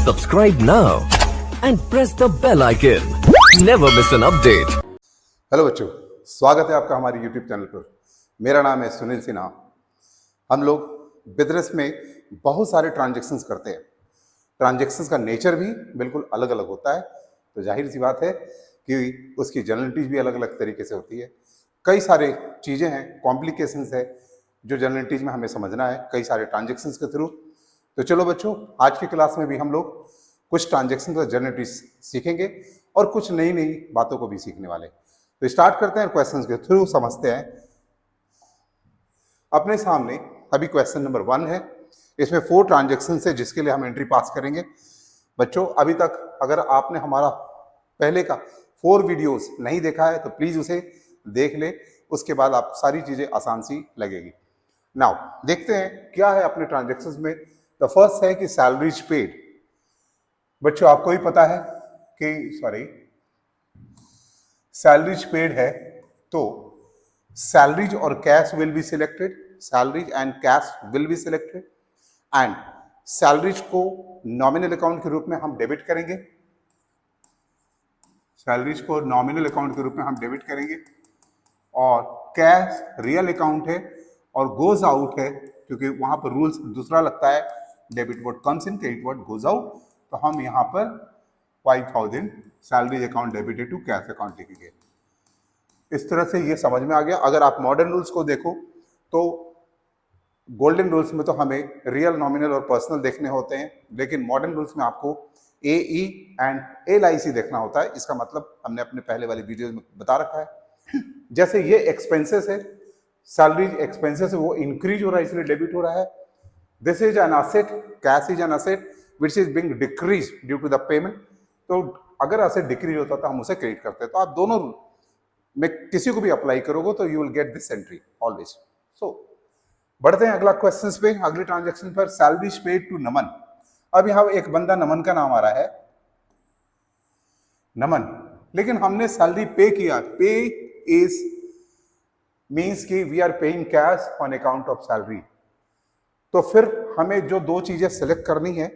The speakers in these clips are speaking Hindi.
Subscribe now and press the bell icon. Never miss an update. Hello बच्चों, स्वागत है आपका हमारे YouTube चैनल पर। मेरा नाम है सुनील सिन्हा। हम लोग बिजनेस में बहुत सारे ट्रांजैक्शंस करते हैं। ट्रांजैक्शंस का नेचर भी बिल्कुल अलग अलग होता है, तो जाहिर सी बात है कि उसकी जनरलिटीज भी अलग अलग तरीके से होती है। कई सारे चीज़ें हैं, कॉम्प्लिकेशंस है जो जनरलिटीज में हमें समझना है कई सारे ट्रांजैक्शंस के थ्रू। तो चलो बच्चों, आज की क्लास में भी हम लोग कुछ ट्रांजैक्शन का जनरलिटीज सीखेंगे और कुछ नई नई बातों को भी सीखने वाले। तो स्टार्ट करते हैं, क्वेश्चंस के थ्रू समझते हैं। अपने सामने अभी क्वेश्चन नंबर 1 है। इसमें 4 ट्रांजैक्शन है जिसके लिए हम एंट्री पास करेंगे। बच्चों, अभी तक अगर आपने हमारा पहले का 4 वीडियोस नहीं देखा है तो प्लीज उसे देख ले, उसके बाद आप सारी चीजें आसान सी लगेगी। नाउ देखते हैं क्या है अपने ट्रांजैक्शंस में। द फर्स्ट है कि सैलरीज पेड। बच्चों, आपको ही पता है कि सैलरीज पेड है, तो सैलरीज और cash will be selected. Salaries and cash will be selected and salaries को नॉमिनल अकाउंट के रूप में हम डेबिट करेंगे। सैलरीज को नॉमिनल अकाउंट के रूप में हम डेबिट करेंगे और कैश रियल अकाउंट है और गोज आउट है, क्योंकि वहां पर रूल्स दूसरा लगता है। Debit word comes in, credit word goes out. तो हम यहाँ पर 5000 salary account debited to cash account लिखेंगे। इस तरह से ये समझ में आ गया। अगर आप मॉडर्न रूल्स को देखो तो गोल्डन रूल्स में तो हमें रियल, नॉमिनल और पर्सनल देखने होते हैं, लेकिन मॉडर्न रूल्स में आपको AE एंड LIC देखना होता है। इसका मतलब हमने अपने पहले वाली वीडियो में बता रखा है। जैसे ये एक्सपेंसेस है, सैलरी एक्सपेंसेस है, वो इंक्रीज हो रहा है इसलिए डेबिट हो रहा है। This is an asset, cash is an asset which is being decrease due to the payment. तो अगर असेट डिक्रीज होता तो हम उसे क्रेडिट करते हैं। तो आप दोनों में किसी को भी अप्लाई करोगे तो you will get this entry always. So बढ़ते हैं अगला क्वेश्चन पे, अगले ट्रांजेक्शन पर। Salaries paid to Naman. अब यहां एक बंदा नमन का नाम आ रहा है, नमन, लेकिन हमने सैलरी पे किया। पे इज मीन्स कि we are paying cash on account of salary. तो फिर हमें जो 2 चीजें सिलेक्ट करनी है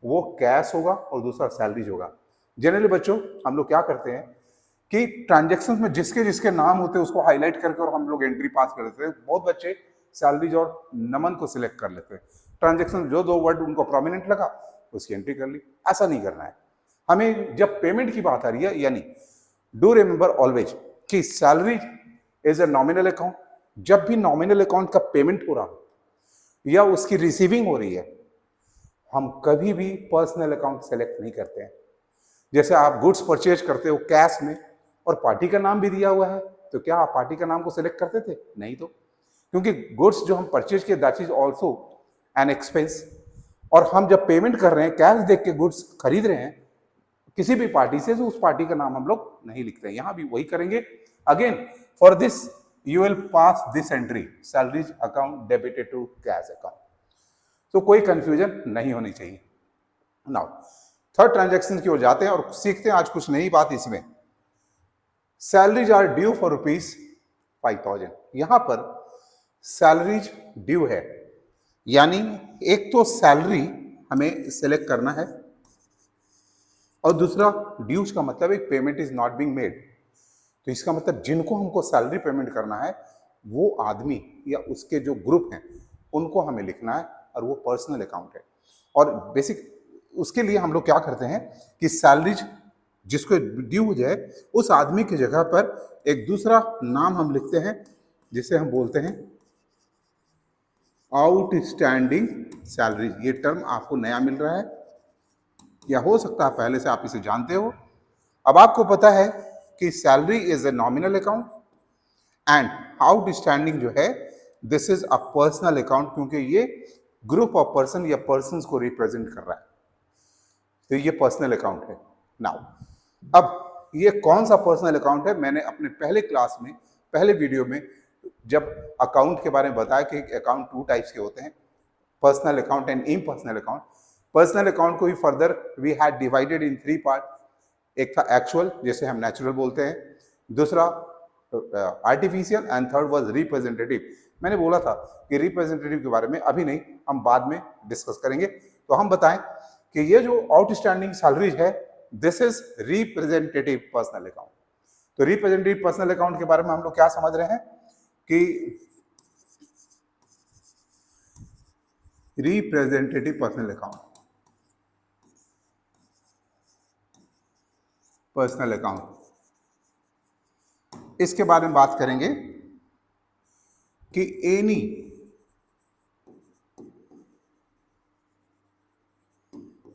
वो कैश होगा और दूसरा सैलरीज होगा। जनरली बच्चों हम लोग क्या करते हैं कि ट्रांजैक्शंस में जिसके जिसके नाम होते हैं उसको हाईलाइट करके और हम लोग एंट्री पास कर देते हैं। बहुत बच्चे सैलरीज और नमन को सिलेक्ट कर लेते हैं। ट्रांजैक्शन जो 2 वर्ड उनको प्रोमिनेंट लगा उसकी एंट्री कर ली। ऐसा नहीं करना है हमें। जब पेमेंट की बात आ रही है, यानी डू रिमेंबर ऑलवेज कि salary is a nominal account. जब भी नॉमिनल अकाउंट का पेमेंट हो रहा हो या उसकी रिसीविंग हो रही है, हम कभी भी पर्सनल अकाउंट सेलेक्ट नहीं करते हैं। जैसे आप गुड्स परचेज करते हो कैश में और पार्टी का नाम भी दिया हुआ है, तो क्या आप पार्टी का नाम को सिलेक्ट करते थे? नहीं। तो क्योंकि गुड्स जो हम परचेज किए that is also an expense, और हम जब पेमेंट कर रहे हैं कैश देख के गुड्स खरीद रहे हैं किसी भी पार्टी से, तो उस पार्टी का नाम हम लोग नहीं लिखते हैं। यहां भी वही करेंगे। Again for this you will pass this entry, salaries account debited to cash account। तो कोई कंफ्यूजन नहीं होनी चाहिए। नाउ थर्ड ट्रांजैक्शन की ओर जाते हैं और सीखते हैं आज कुछ नई बात इसमें। Salaries are due for ₹5000। यहां पर सैलरीज ड्यू है, यानी एक तो सैलरी हमें सिलेक्ट करना है और दूसरा ड्यूज का मतलब एक payment is not being made. तो इसका मतलब जिनको हमको सैलरी पेमेंट करना है वो आदमी या उसके जो ग्रुप हैं उनको हमें लिखना है, और वो पर्सनल अकाउंट है। और बेसिक उसके लिए हम लोग क्या करते हैं कि सैलरीज जिसको ड्यू हो जाए उस आदमी की जगह पर एक दूसरा नाम हम लिखते हैं, जिसे हम बोलते हैं आउटस्टैंडिंग सैलरी। ये टर्म आपको नया मिल रहा है या हो सकता है पहले से आप इसे जानते हो। अब आपको पता है कि salary is a nominal account and outstanding जो है this is a personal account, क्योंकि ये ग्रुप ऑफ पर्सन या पर्संस को रिप्रेजेंट कर रहा है, तो ये पर्सनल अकाउंट है। नाउ अब ये कौन सा पर्सनल अकाउंट है, मैंने अपने पहले क्लास में, पहले वीडियो में जब अकाउंट के बारे में बताया कि अकाउंट 2 टाइप्स के होते हैं, personal account and impersonal account. Personal account को भी further we had divided in 3 part. एक था एक्चुअल, जिसे हम नेचुरल बोलते हैं, दूसरा artificial and third was representative. मैंने बोला था कि रिप्रेजेंटेटिव के बारे में अभी नहीं, हम बाद में डिस्कस करेंगे। तो हम बताएं कि ये जो आउटस्टैंडिंग सैलरीज है, this is representative personal account. तो रिप्रेजेंटेटिव पर्सनल अकाउंट के बारे में हम लोग क्या समझ रहे हैं कि रिप्रेजेंटेटिव पर्सनल अकाउंट, इसके बारे में बात करेंगे कि any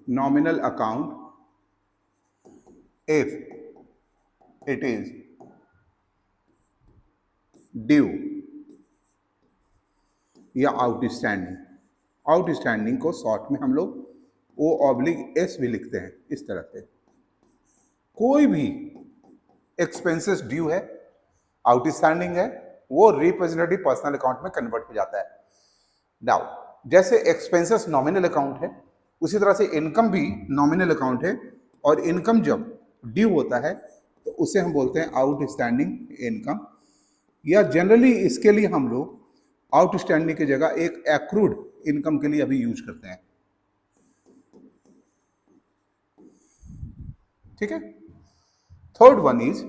nominal account if it is due या आउटस्टैंडिंग को शॉर्ट में हम लोग O/S भी लिखते हैं इस तरह से। कोई भी एक्सपेंसेस ड्यू है, आउटस्टैंडिंग है, वो रिप्रेजेंटेटिव पर्सनल अकाउंट में कन्वर्ट हो जाता है। नाउ जैसे एक्सपेंसेस नॉमिनल अकाउंट है, उसी तरह से इनकम भी नॉमिनल अकाउंट है, और इनकम जब ड्यू होता है तो उसे हम बोलते हैं आउटस्टैंडिंग इनकम, या जनरली इसके लिए हम लोग आउटस्टैंडिंग की जगह एक एक्रूड इनकम के लिए अभी यूज करते हैं। ठीक है। थर्ड वन इज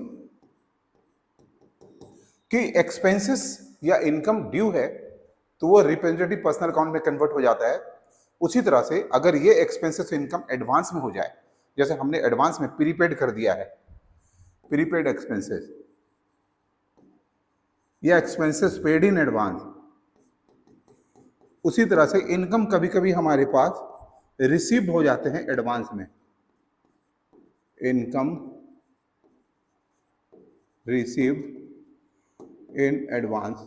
कि एक्सपेंसेस या इनकम ड्यू है तो वो रिप्रेजेंटेटिव पर्सनल अकाउंट में कन्वर्ट हो जाता है। उसी तरह से अगर ये एक्सपेंसेस इनकम एडवांस में हो जाए, जैसे हमने एडवांस में प्रीपेड कर दिया है, प्रीपेड एक्सपेंसेस या एक्सपेंसेस पेड इन एडवांस, उसी तरह से इनकम कभी कभी हमारे पास रिसीव हो जाते हैं एडवांस में, इनकम रिसीव इन एडवांस,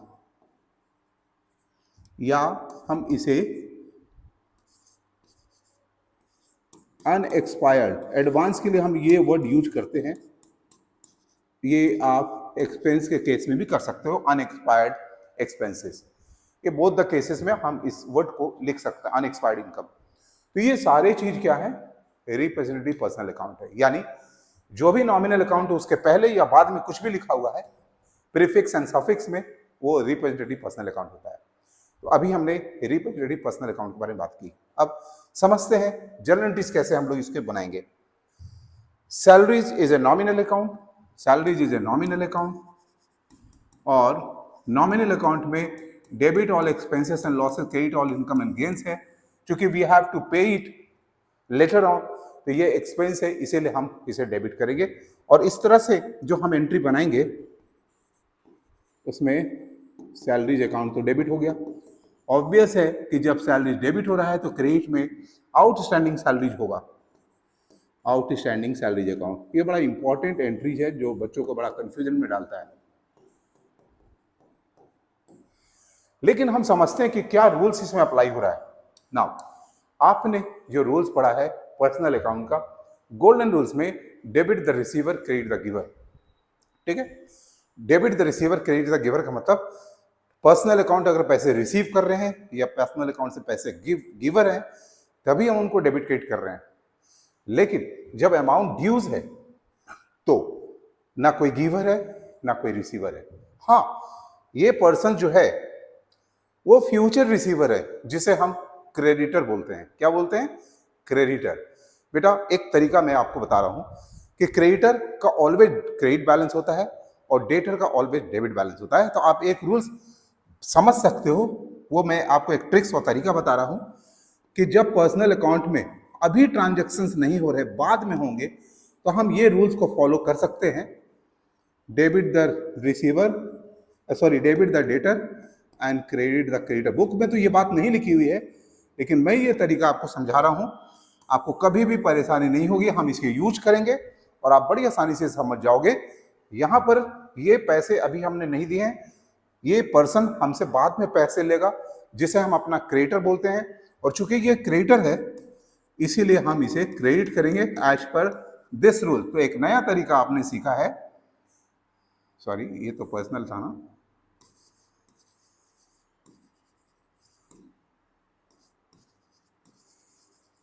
या हम इसे अनएक्सपायर्ड, एडवांस के लिए हम ये वर्ड यूज करते हैं, ये आप एक्सपेंस के केस में भी कर सकते हो, अनएक्सपायर्ड एक्सपेंसेस। ये बोथ द केसेस में हम इस वर्ड को लिख सकते हैं, अनएक्सपायर्ड इनकम। तो ये सारे चीज क्या है, रिप्रेजेंटेटिव पर्सनल अकाउंट है। यानी जो भी नॉमिनल अकाउंट है उसके पहले या बाद में कुछ भी लिखा हुआ है प्रीफिक्स एंड सफिक्स में, वो रिप्रेजेंटेटिव पर्सनल अकाउंट होता है। तो अभी हमने रिप्रेजेंटेटिव पर्सनल अकाउंट के बारे में बात की। अब समझते हैं जर्नल एंट्रीज कैसे हम लोग इसके बनाएंगे। Salaries is a nominal account, salaries is a nominal account, और नॉमिनल अकाउंट में debit all expenses and losses, credit all income and gains है। क्योंकि वी हैव टू पे इट लेटर ऑन, तो ये एक्सपेंस है, इसीलिए हम इसे डेबिट करेंगे। और इस तरह से जो हम एंट्री बनाएंगे उसमें सैलरीज अकाउंट तो डेबिट हो गया। ऑब्वियस है कि जब सैलरी डेबिट हो रहा है तो क्रेडिट में आउटस्टैंडिंग सैलरीज होगा, आउटस्टैंडिंग सैलरीज अकाउंट। ये बड़ा इंपॉर्टेंट एंट्रीज है जो बच्चों को बड़ा कंफ्यूजन में डालता है। लेकिन हम समझते हैं कि क्या रूल्स इसमें अप्लाई हो रहा है। नाउ आपने जो रूल्स पढ़ा है पर्सनल अकाउंट का, गोल्डन रूल्स में debit the receiver credit the giver. ठीक है, debit the receiver credit the giver का मतलब पर्सनल अकाउंट अगर पैसे रिसीव कर रहे हैं या पर्सनल अकाउंट से पैसे गिवर हैं तभी हम उनको डेबिट क्रेडिट कर रहे हैं। लेकिन जब अमाउंट ड्यूज है तो ना कोई गिवर है ना कोई रिसीवर है। हाँ, ये पर्सन जो है वो फ्यूचर रिसीवर है जिसे हम क्रेडिटर बोलते हैं। क्या बोलते हैं? क्रेडिटर। बेटा एक तरीका मैं आपको बता रहा हूं कि क्रेडिटर का ऑलवेज क्रेडिट बैलेंस होता है और डेटर का ऑलवेज डेबिट बैलेंस होता है। तो आप एक रूल्स समझ सकते हो, वो मैं आपको एक ट्रिक्स और तरीका बता रहा हूं कि जब पर्सनल अकाउंट में अभी ट्रांजैक्शंस नहीं हो रहे, बाद में होंगे, तो हम ये रूल्स को फॉलो कर सकते हैं। Debit the receiver, debit the debtor and credit the creditor. Book में तो ये बात नहीं लिखी हुई है, लेकिन मैं ये तरीका आपको समझा रहा हूं, आपको कभी भी परेशानी नहीं होगी। हम इसके यूज करेंगे और आप बड़ी आसानी से समझ जाओगे। यहां पर ये पैसे अभी हमने नहीं दिए हैं, ये पर्सन हमसे बाद में पैसे लेगा जिसे हम अपना क्रेडिटर बोलते हैं। और चूंकि ये क्रेडिटर है इसीलिए हम इसे क्रेडिट करेंगे एज पर दिस रूल। तो एक नया तरीका आपने सीखा है, सॉरी ये तो पर्सनल था ना,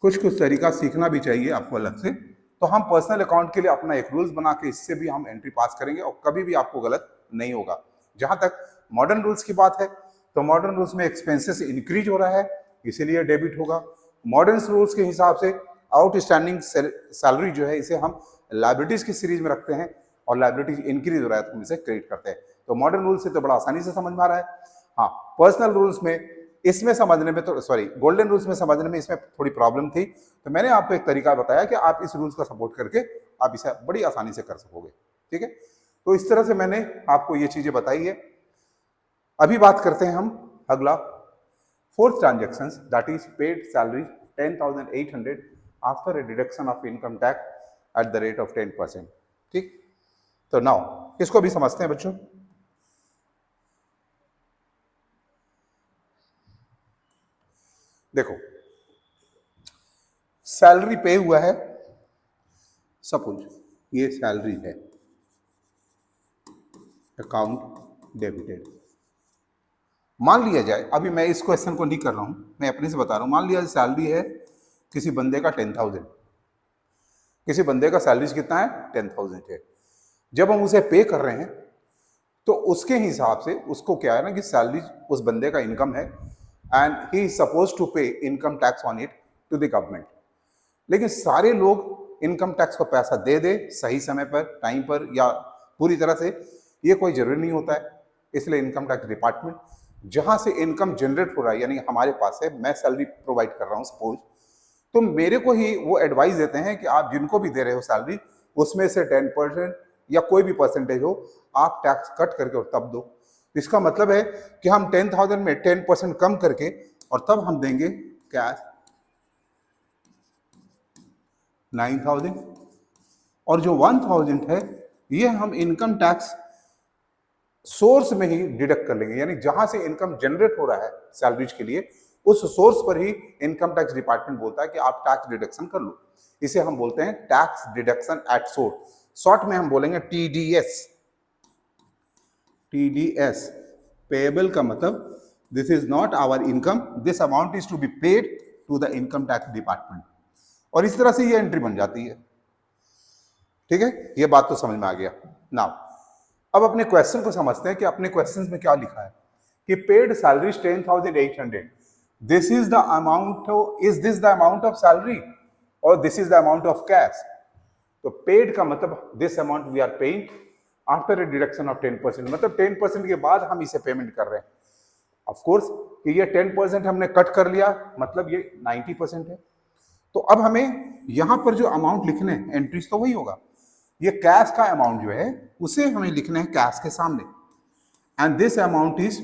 कुछ तरीका सीखना भी चाहिए आपको अलग से। तो हम पर्सनल अकाउंट के लिए अपना एक रूल्स बना के इससे भी हम एंट्री पास करेंगे और कभी भी आपको गलत नहीं होगा। जहां तक मॉडर्न रूल्स की बात है तो मॉडर्न रूल्स में एक्सपेंसेस इंक्रीज हो रहा है इसीलिए डेबिट होगा। मॉडर्न रूल्स के हिसाब से आउटस्टैंडिंग सैलरी जो है इसे हम लाइबिलिटीज की सीरीज में रखते हैं और लाइबिलिटीज इंक्रीज हो रहा है तो हम इसे क्रेडिट करते हैं। तो मॉडर्न रूल से तो बड़ा आसानी से समझ में आ रहा है। हाँ, पर्सनल रूल्स में इसमें समझने में तो सॉरी गोल्डन रूल्स में समझने में इसमें थोड़ी प्रॉब्लम थी, तो मैंने आपको एक तरीका बताया कि आप इस रूल्स का सपोर्ट करके आप इसे बड़ी आसानी से कर सकोगे। ठीक है, तो इस तरह से मैंने आपको ये चीजें बताई है। अभी बात करते हैं हम अगला fourth transaction, that is paid salary 10,800 after a deduction of income tax at the rate of 10%। ठीक, तो नाउ इसको भी समझते हैं बच्चों। देखो, सैलरी पे हुआ है, सपोज ये सैलरी है, अकाउंट डेबिटेड। मान लिया जाए, अभी मैं इस क्वेश्चन को नहीं कर रहा हूं, मैं अपने से बता रहा हूं, मान लिया सैलरी है किसी बंदे का 10,000, किसी बंदे का सैलरी कितना है 10,000 है। जब हम उसे पे कर रहे हैं तो उसके हिसाब से उसको क्या है ना कि सैलरी उस बंदे का इनकम है and he is suppose to pay income tax on it to the government. लेकिन सारे लोग इनकम टैक्स को पैसा दे दे सही समय पर, टाइम पर या पूरी तरह से, ये कोई जरूरी नहीं होता है। इसलिए इनकम टैक्स डिपार्टमेंट जहां से इनकम जनरेट हो रहा है, यानी हमारे पास है, मैं सैलरी प्रोवाइड कर रहा हूं सपोज, तो मेरे को ही वो एडवाइस देते हैं कि आप जिनको भी दे रहे हो सैलरी उसमें से 10% या कोई भी परसेंटेज हो आप टैक्स कट करके और तब दो। इसका मतलब है कि हम 10,000 में 10% कम करके और तब हम देंगे कैश 9,000, और जो 1,000 है ये हम इनकम टैक्स सोर्स में ही डिडक्ट कर लेंगे, यानी जहां से इनकम जनरेट हो रहा है सैलरीज के लिए उस सोर्स पर ही इनकम टैक्स डिपार्टमेंट बोलता है कि आप टैक्स डिडक्शन कर लो। इसे हम बोलते हैं tax deduction at source, short में हम बोलेंगे टीडीएस। टीडीएस पेएबल का मतलब this is not our income, this amount is to be paid to the income tax department, और इस तरह से ये एंट्री बन जाती है। ठीक है, ये बात तो समझ में आ गया। नाउ अब अपने क्वेश्चन को समझते हैं कि अपने क्वेश्चन में क्या लिखा है कि paid salary 10,800, this is the amount, is this the amount of salary और this is the amount of cash. तो पेड का मतलब this amount we are paying after a deduction of 10%, मतलब 10% के बाद हम इसे पेमेंट कर रहे हैं। ऑफ कोर्स कि ये 10% हमने कट कर लिया, मतलब ये 90% है। तो अब हमें यहां पर जो अमाउंट लिखने हैं एंट्रीज तो वही होगा, ये कैश का अमाउंट जो है उसे हमें लिखना है कैश के सामने, एंड दिस अमाउंट इज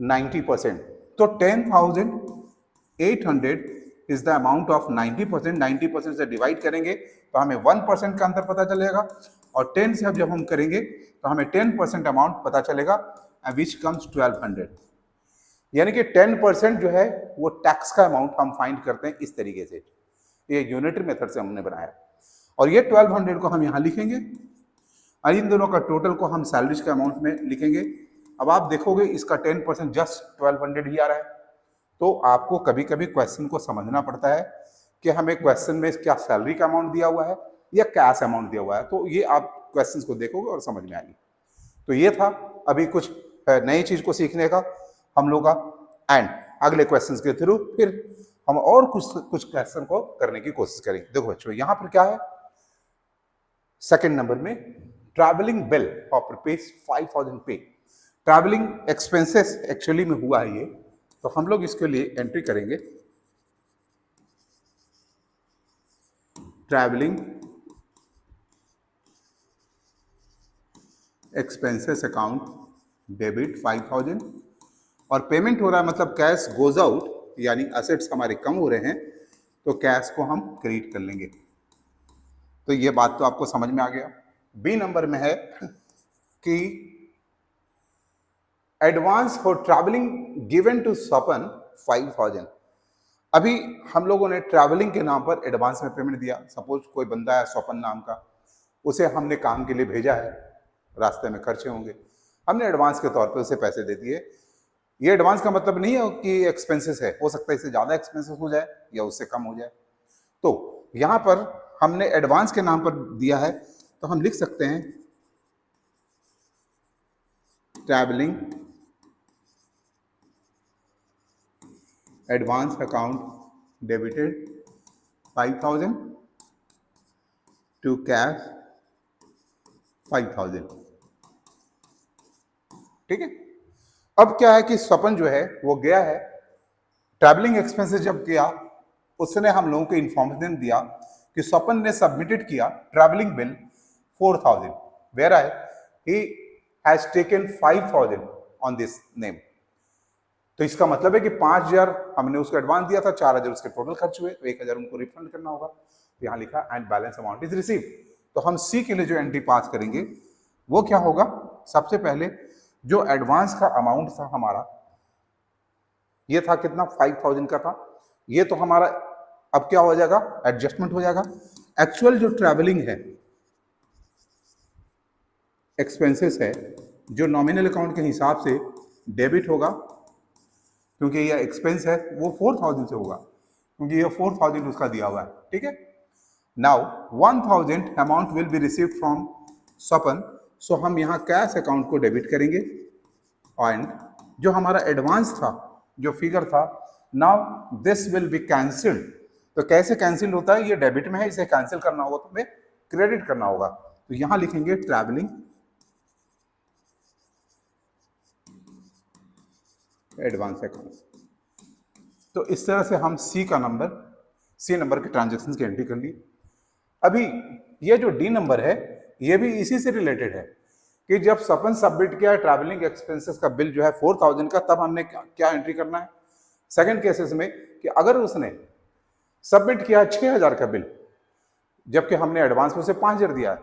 90%। तो 10,800 इज द अमाउंट ऑफ 90%। 90% से डिवाइड करेंगे तो हमें 1% का अंतर पता चलेगा, और 10 से अब जब हम करेंगे तो हमें 10% अमाउंट पता चलेगा, विच कम्स 1,200। यानी कि 10% जो है वो टैक्स का अमाउंट हम फाइंड करते हैं इस तरीके से, ये यूनिटरी मेथड से हमने बनाया, और ये 1,200 को हम यहां लिखेंगे और इन दोनों का टोटल को हम सैलरीज के अमाउंट में लिखेंगे। अब आप देखोगे इसका 10% जस्ट 1,200 ही आ रहा है। तो आपको कभी कभी क्वेश्चन को समझना पड़ता है कि हमें क्वेश्चन में क्या सैलरी का अमाउंट दिया हुआ है या कैश अमाउंट दिया हुआ है, तो ये आप क्वेश्चन को देखोगे और समझ में आएगी। तो ये था अभी कुछ नई चीज को सीखने का हम लोग का, एंड अगले क्वेश्चन के थ्रू फिर हम और कुछ क्वेश्चन को करने की कोशिश करेंगे। देखो बच्चों, यहां पर क्या है, सेकंड नंबर में ट्रैवलिंग बिल ऑफ रुपीज 5,000 पे, ट्रैवलिंग एक्सपेंसेस एक्चुअली में हुआ है ये, तो हम लोग इसके लिए एंट्री करेंगे ट्रैवलिंग एक्सपेंसेस अकाउंट डेबिट 5,000, और पेमेंट हो रहा है मतलब कैश गोज आउट, यानी असेट्स हमारे कम हो रहे हैं तो कैश को हम क्रेडिट कर लेंगे। तो ये बात तो आपको समझ में आ गया। बी नंबर में है कि advance for travelling given to Swapan 5,000। अभी हम लोगों ने ट्रैवलिंग के नाम पर एडवांस में पेमेंट दिया। सपोज कोई बंदा है स्वपन नाम का, उसे हमने काम के लिए भेजा है, रास्ते में खर्चे होंगे, हमने एडवांस के तौर पे उसे पैसे दे दिए। ये एडवांस का मतलब नहीं है कि एक्सपेंसेस है, हो सकता है इससे ज्यादा एक्सपेंसेस हो जाए या उससे कम हो जाए। तो यहां पर हमने एडवांस के नाम पर दिया है, तो हम लिख सकते हैं travelling advance account debited 5,000 to cash 5,000। ठीक है। अब क्या है कि स्वपन जो है वो गया है, ट्रैवलिंग एक्सपेंसेस जब किया उसने हम लोगों को इंफॉर्मेशन दिया कि स्वपन ने सबमिटेड किया travelling bill 4,000, where I he has taken 5,000 on this name. तो इसका मतलब है कि 5,000 हमने उसको एडवांस दिया था, 4,000 उसके टोटल खर्च हुए, तो 1,000 उनको रिफंड करना होगा। तो यहाँ लिखा and balance amount is receive. तो हम सी के लिए जो एंट्री पास करेंगे वो क्या होगा, सबसे पहले जो एडवांस का अमाउंट था हमारा, ये था कितना, 5,000 का था, ये तो हमारा अब क्या हो जाएगा, एडजस्टमेंट हो जाएगा। एक्चुअल जो ट्रैवलिंग है एक्सपेंसेस है, जो नॉमिनल अकाउंट के हिसाब से डेबिट होगा, क्योंकि ये एक्सपेंस है, वो 4,000 से होगा, क्योंकि ये 4,000 उसका दिया हुआ है। ठीक है। Now 1,000 amount will be received from Swapan, so हम यहाँ कैश अकाउंट को डेबिट करेंगे, एंड जो हमारा एडवांस था, जो फिगर था, now this will be cancelled. तो कैसे कैंसिल होता है, ये डेबिट में है, इसे कैंसिल करना होगा तो हमें क्रेडिट करना होगा। तो यहां लिखेंगे ट्रैवलिंग एडवांस अकाउंट। तो इस तरह से हम सी नंबर के ट्रांजैक्शन की एंट्री कर ली। अभी ये जो डी नंबर है ये भी इसी से रिलेटेड है कि जब स्वपन सबमिट किया ट्रैवलिंग एक्सपेंसेस का बिल जो है 4,000 का, तब हमने क्या एंट्री करना है। सेकंड केसेस में कि अगर उसने सबमिट किया 6,000 का बिल, जबकि हमने एडवांस में उसे 5,000 दिया है,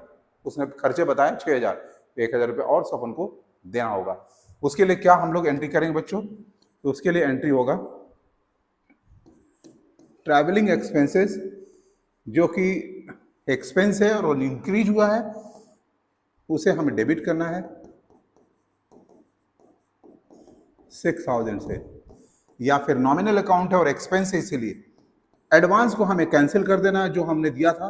उसने खर्चे बताए 6,000, 1,000 रुपये और स्वपन को देना होगा। उसके लिए क्या हम लोग एंट्री करेंगे बच्चों, तो उसके लिए एंट्री होगा ट्रैवलिंग एक्सपेंसेस, जो कि एक्सपेंस है और इंक्रीज हुआ है, उसे हमें डेबिट करना है 6,000 से, या फिर नॉमिनल अकाउंट है और एक्सपेंस है, इसीलिए एडवांस को हमें कैंसिल कर देना है जो हमने दिया था।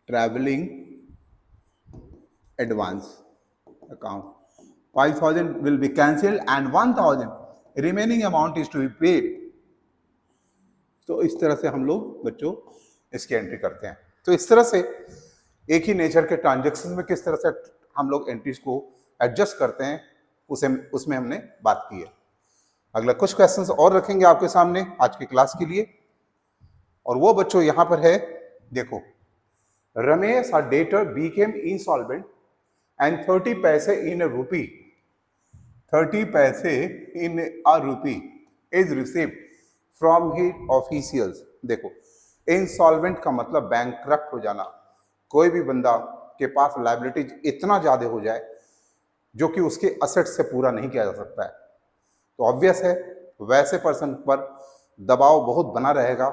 Travelling advance account 5,000 will be cancelled and 1,000 remaining amount is to be paid. तो इस तरह से हम लोग बच्चों इसकी एंट्री करते हैं। तो इस तरह से एक ही नेचर के ट्रांजैक्शन में किस तरह से हम लोग एंट्रीज को एडजस्ट करते हैं, उसमें हमने बात की है। अगला कुछ क्वेश्चंस और रखेंगे आपके सामने आज की क्लास के लिए, और वो बच्चों यहां पर है, देखो, रमेश अ डेटर बीकेम इंसॉल्वेंट एंड 30 पैसे इन अ रूपी, 30 पैसे in a rupee is received from his officials. देखो, इंसॉल्वेंट का मतलब बैंकक्रप्ट हो जाना, कोई भी बंदा के पास लायबिलिटीज इतना ज्यादा हो जाए जो कि उसके असेट से पूरा नहीं किया जा सकता है, तो ऑब्वियस है वैसे पर्सन पर दबाव बहुत बना रहेगा।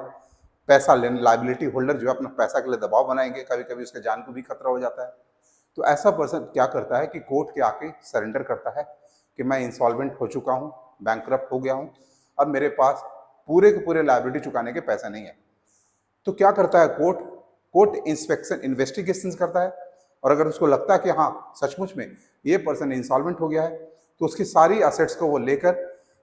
पैसा लेने, लायबिलिटी होल्डर जो है अपना पैसा के लिए दबाव बनाएंगे, कभी कभी उसके जान को भी खतरा हो जाता है। तो ऐसा पर्सन क्या करता है कि कोर्ट के आके सरेंडर करता है कि मैं इंसॉल्वेंट हो चुका हूँ, बैंकक्रप्ट हो गया हूँ, अब मेरे पास पूरे के पूरे लायबिलिटी चुकाने के पैसे नहीं है। तो क्या करता है कोर्ट इंस्पेक्शन, इन्वेस्टिगेशन करता है, और अगर उसको लगता है कि हाँ सचमुच में ये पर्सन इंसॉल्वेंट हो गया है, तो उसकी सारी असेट्स को वो लेकर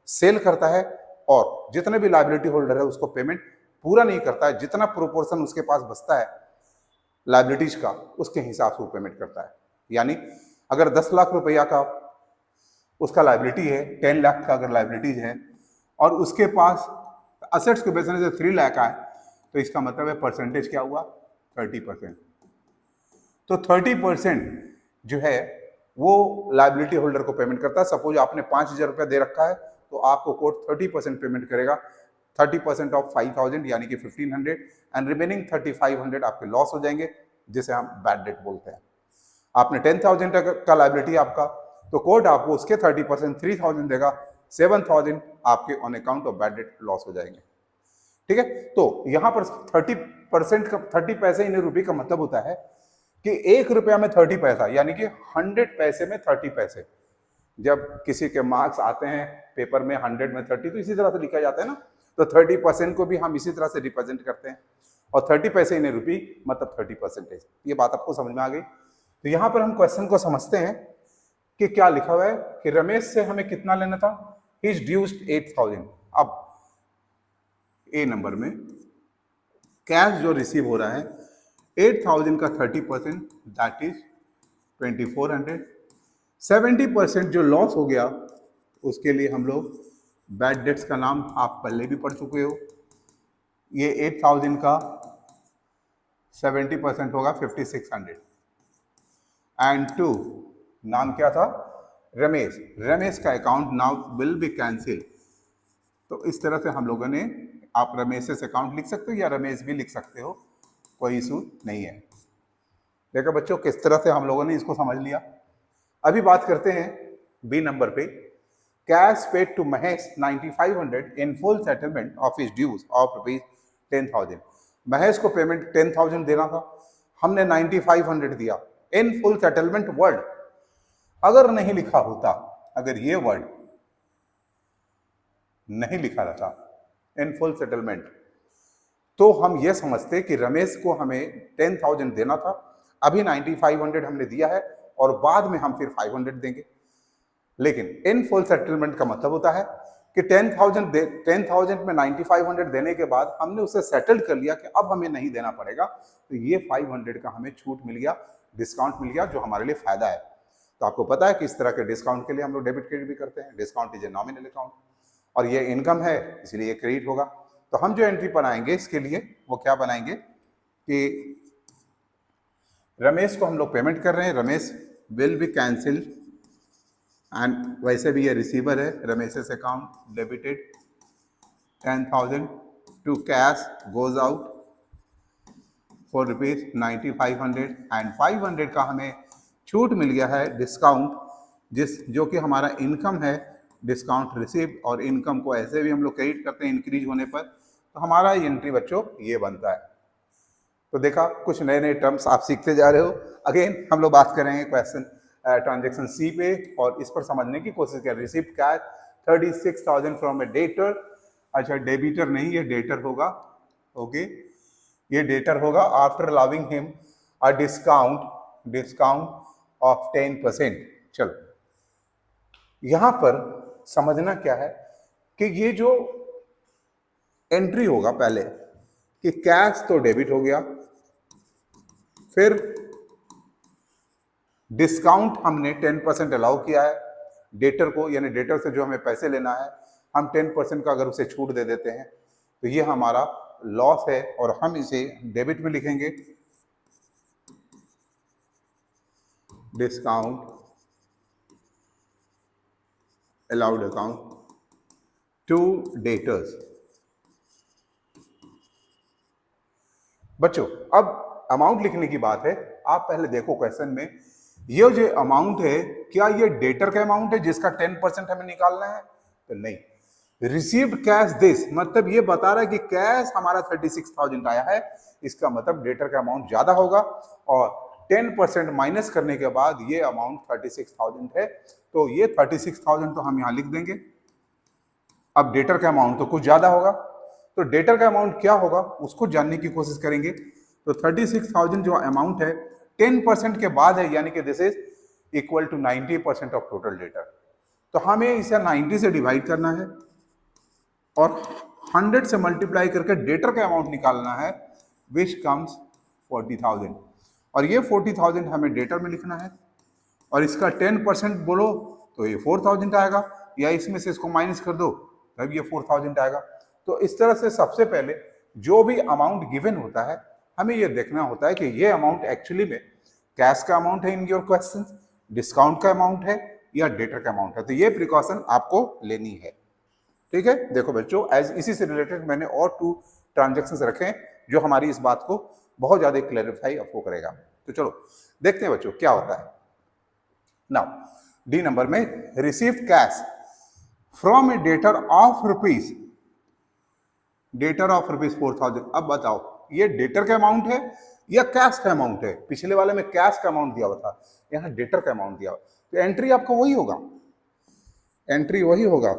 सेल करता है, और जितने भी लायबिलिटी होल्डर है उसको पेमेंट पूरा नहीं करता है, जितना प्रोपोर्शन उसके पास बचता है लायबिलिटीज का, उसके हिसाब से वो पेमेंट करता है। यानी अगर 10 लाख रुपया का उसका लायबिलिटी है, 10 लाख का अगर लायबिलिटीज है, और उसके पास असेट्स के बेचने से 3 लाख आए, तो इसका मतलब है परसेंटेज क्या हुआ, 30%। तो 30% जो है वो लायबिलिटी होल्डर को पेमेंट करता है। सपोज आपने 5,000 रुपया दे रखा है, तो आपको कोर्ट 30% पेमेंट करेगा, 30% ऑफ 5,000 यानी कि 1,500, एंड रिमेनिंग 3,500 आपके लॉस हो जाएंगे, जिसे हम बैड डेट बोलते हैं। आपने 10,000 का लायबिलिटी आपका, तो कोर्ट आपको उसके 30% 3,000 देगा, 7,000 आपके on account of bad debt loss हो जाएंगे। ठीक है। तो यहां पर 30% का 30 पैसे इन रुपये का मतलब होता है कि 1 रुपया में 30 पैसा, यानी कि 100 पैसे में 30 पैसे। जब किसी के मार्क्स आते हैं पेपर में 100 में 30, तो इसी तरह से लिखा जाता है ना, तो 30% को भी हम इसी तरह से रिप्रेजेंट करते हैं, और 30 पैसे इन रुपी मतलब 30%। ये बात आपको समझ में आ गई। तो यहां पर हम क्वेश्चन को समझते हैं कि क्या लिखा हुआ है कि रमेश से हमें कितना लेना था, ही इज ड्यूज्ड 8,000। अब ए नंबर में कैश जो रिसीव हो रहा है 8,000 का 30% दैट इज 2,400। 70% जो लॉस हो गया उसके लिए हम लोग बैड डेट्स का नाम आप पहले भी पढ़ चुके हो। ये 8,000 का 70% होगा 5,600। एंड टू नाम क्या था? रमेश। रमेश का account now will be cancel. तो इस तरह से हम लोगों ने, आप रमेश से अकाउंट लिख सकते हो या रमेश भी लिख सकते हो, कोई इशू नहीं है। देखो बच्चों किस तरह से हम लोगों ने इसको समझ लिया। अभी बात करते हैं बी नंबर पे। Cash paid to Mahesh 9,500 in full settlement of his dues of ₹10,000। Mahesh को पेमेंट 10,000 देना था, हमने 9,500 दिया। इन फुल सेटलमेंट वर्ड अगर नहीं लिखा होता, अगर ये वर्ड नहीं लिखा रहता इन फुल सेटलमेंट, तो हम ये समझते कि रमेश को हमें 10,000 देना था, अभी 9,500 हमने दिया है और बाद में हम फिर 500 देंगे। लेकिन इन फुल सेटलमेंट का मतलब होता है कि 10,000 में 9,500 देने के बाद हमने उसे सेटल्ड कर लिया कि अब हमें नहीं देना पड़ेगा, तो ये 500 का हमें छूट मिल गया, डिस्काउंट मिल गया, जो हमारे लिए फायदा है। तो आपको पता है कि इस तरह के डिस्काउंट के लिए हम लोग डेबिट क्रेडिट भी करते हैं। Discount is a nominal account और ये इनकम है, इसलिए ये क्रेडिट होगा। तो हम जो एंट्री बनाएंगे इसके लिए वो क्या बनाएंगे कि रमेश को हम लोग पेमेंट कर रहे हैं, Ramesh will be cancel, and वैसे भी ये रिसीवर है, Ramesh account debited 10,000 to cash goes out for ₹9,500 and 500 का हमें छूट मिल गया है, डिस्काउंट जो कि हमारा इनकम है, डिस्काउंट रिसीव। और इनकम को ऐसे भी हम लोग क्रेडिट करते हैं इंक्रीज होने पर। तो हमारा एंट्री बच्चों ये बनता है। तो देखा, कुछ नए नए टर्म्स आप सीखते जा रहे हो। अगेन हम लोग बात करेंगे क्वेश्चन ट्रांजेक्शन सी पे और इस पर समझने की कोशिश करें। Receive cash 36,000 from a debtor. अच्छा, डेबिटर नहीं, ये डेटर होगा। ओके, ये डेटर होगा after allowing him a discount of 10%। चलो, यहां पर समझना क्या है कि ये जो एंट्री होगा पहले कि कैश तो डेबिट हो गया, फिर डिस्काउंट हमने 10% अलाउ किया है डेटर को, यानी डेटर से जो हमें पैसे लेना है हम 10% का अगर उसे छूट दे देते हैं तो ये हमारा लॉस है और हम इसे डेबिट में लिखेंगे। Discount allowed account to debtors. बच्चों, अब अमाउंट लिखने की बात है। आप पहले देखो क्वेश्चन में, ये जो अमाउंट है क्या ये डेटर का अमाउंट है जिसका 10% हमें निकालना है? तो नहीं। रिसीव्ड कैश दिस मतलब ये बता रहा है कि कैश हमारा 36,000 आया है, इसका मतलब डेटर का अमाउंट ज्यादा होगा और 10% माइनस करने के बाद ये अमाउंट 36,000 है। तो ये 36,000 तो हम यहां लिख देंगे। अब डेटर का अमाउंट तो कुछ ज्यादा होगा, तो डेटर का अमाउंट क्या होगा उसको जानने की कोशिश करेंगे। तो 36,000 जो अमाउंट है 10% के बाद है, यानी कि this is equal to 90% of total debtor. तो हमें इसे 90 से डिवाइड करना है और 100 से मल्टीप्लाई करके डेटर का अमाउंट निकालना है, विच कम्स 40,000। और ये 40,000 हमें डेटर में लिखना है और इसका 10% बोलो तो ये 4,000 आएगा, या इसमें से इसको माइनस कर दो तब ये 4,000 आएगा। तो इस तरह से सबसे पहले जो भी अमाउंट गिवन होता है हमें ये देखना होता है कि ये अमाउंट एक्चुअली में कैश का अमाउंट है इन योर क्वेश्चन, डिस्काउंट का अमाउंट है या डेटर का अमाउंट है। तो ये प्रिकॉशन आपको लेनी है, ठीक है। देखो बच्चों, एज इसी से रिलेटेड मैंने और 2 ट्रांजेक्शंस रखे हैं जो हमारी इस बात को बहुत ज्यादा क्लैरिफाई आपको करेगा। तो चलो देखते हैं बच्चों क्या होता है। नाउ डी नंबर में received cash from a debtor of rupees 4,000। अब बताओ ये डेटर का अमाउंट है या कैश का अमाउंट है? पिछले वाले में कैश का अमाउंट दिया हुआ था, यहाँ डेटर का अमाउंट दिया हुआ। तो एंट्री आपको वही होगा, एंट्री वही होगा,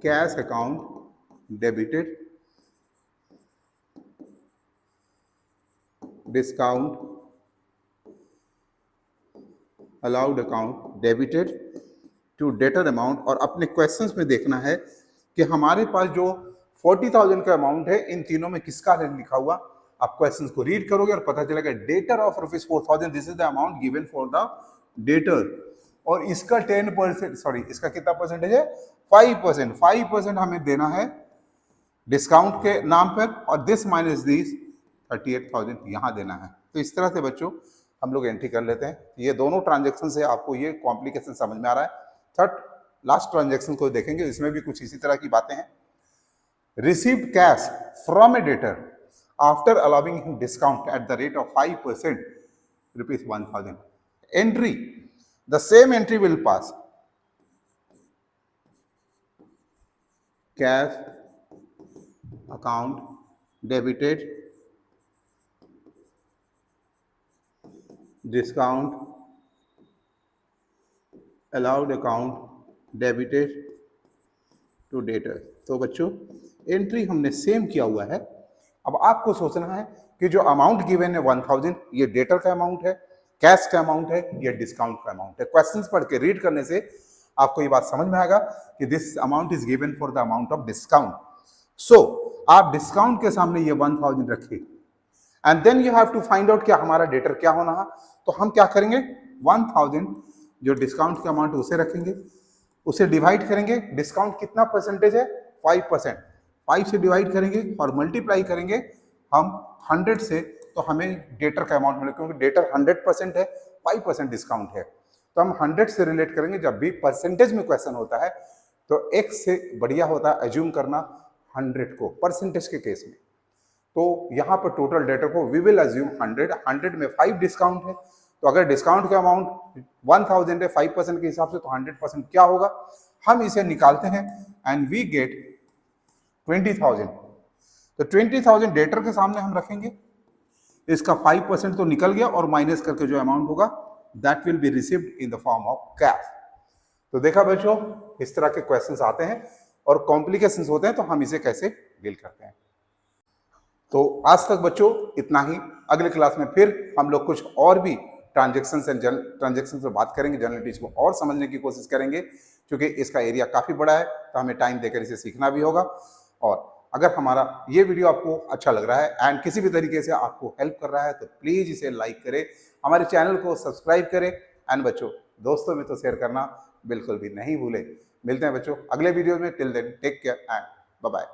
cash account debited, discount allowed account debited to debtor amount. और अपने क्वेश्चंस में देखना है कि हमारे पास जो 40,000 का अमाउंट है इन तीनों में किसका है लिखा हुआ। आप क्वेश्चंस को रीड करोगे और पता चलेगा debtor of ₹4,000, this is the amount given for the debtor. और इसका 10%, सॉरी इसका कितना परसेंटेज है, 5%। 5% हमें देना है डिस्काउंट के नाम पर, और दिस माइनस दिस 38,000 यहां देना है। तो इस तरह से बच्चों हम लोग एंट्री कर लेते हैं। ये दोनों ट्रांजेक्शन से आपको ये कॉम्प्लिकेशन समझ में आ रहा है। थर्ड लास्ट ट्रांजेक्शन को देखेंगे, इसमें भी कुछ इसी तरह की बातें हैं। Received cash from a debtor after allowing him discount at the rate of 5% ₹1,000। Entry, the same entry will pass. Cash account debited, discount allowed account debited to debtor. तो बच्चों एंट्री हमने सेम किया हुआ है। अब आपको सोचना है कि जो अमाउंट गिवन है 1,000, ये डेटर का अमाउंट है, कैश का अमाउंट है, या डिस्काउंट का अमाउंट है। क्वेश्चंस पढ़ के रीड करने से आपको ये बात समझ में आएगा कि this amount is given for the amount of discount. So आप डिस्काउंट के सामने ये 1,000 रखिए and then you have to find out क्या हमारा डेटर क्या होना है। तो हम क्या करेंगे, 1,000 जो डिस्काउंट का अमाउंट उसे रखेंगे, उसे डिवाइड करेंगे। डिस्काउंट कितना परसेंटेज है, 5%। 5 से डिवाइड करेंगे और मल्टीप्लाई करेंगे हम 100 से, तो हमें डेटर का अमाउंट मिलेगा, क्योंकि डेटर 100% है, 5% डिस्काउंट है। तो हम 100 से रिलेट करेंगे। जब भी परसेंटेज में क्वेश्चन होता है तो x से बढ़िया होता है एज्यूम करना 100 को परसेंटेज के केस में। तो यहाँ पर टोटल डेटर को वी विल अज्यूम 100 में 5 डिस्काउंट है। तो अगर डिस्काउंट का अमाउंट 1,000 है 5% के हिसाब से, तो 100% क्या होगा, हम इसे निकालते हैं एंड वी गेट 20,000। तो 20,000 डेटर के सामने हम रखेंगे, इसका 5% तो निकल गया और माइनस करके जो अमाउंट होगा that will be received in the form of cash. तो देखा बच्चों, इस तरह के क्वेश्चंस आते हैं और कॉम्प्लिकेशंस होते हैं, तो हम इसे कैसे डील करते हैं। तो आज तक बच्चों इतना ही। अगले क्लास में फिर हम लोग कुछ और भी ट्रांजेक्शन पर बात करेंगे, जर्नलिटीज को और समझने की कोशिश करेंगे, क्योंकि इसका एरिया काफी बड़ा है, तो हमें टाइम देकर इसे सीखना भी होगा। और अगर हमारा ये वीडियो आपको अच्छा लग रहा है एंड किसी भी तरीके से आपको हेल्प कर रहा है, तो प्लीज इसे लाइक करें, हमारे चैनल को सब्सक्राइब करें एंड बच्चों दोस्तों में तो शेयर करना बिल्कुल भी नहीं भूलें। मिलते हैं बच्चों अगले वीडियो में। Till then take care and bye bye.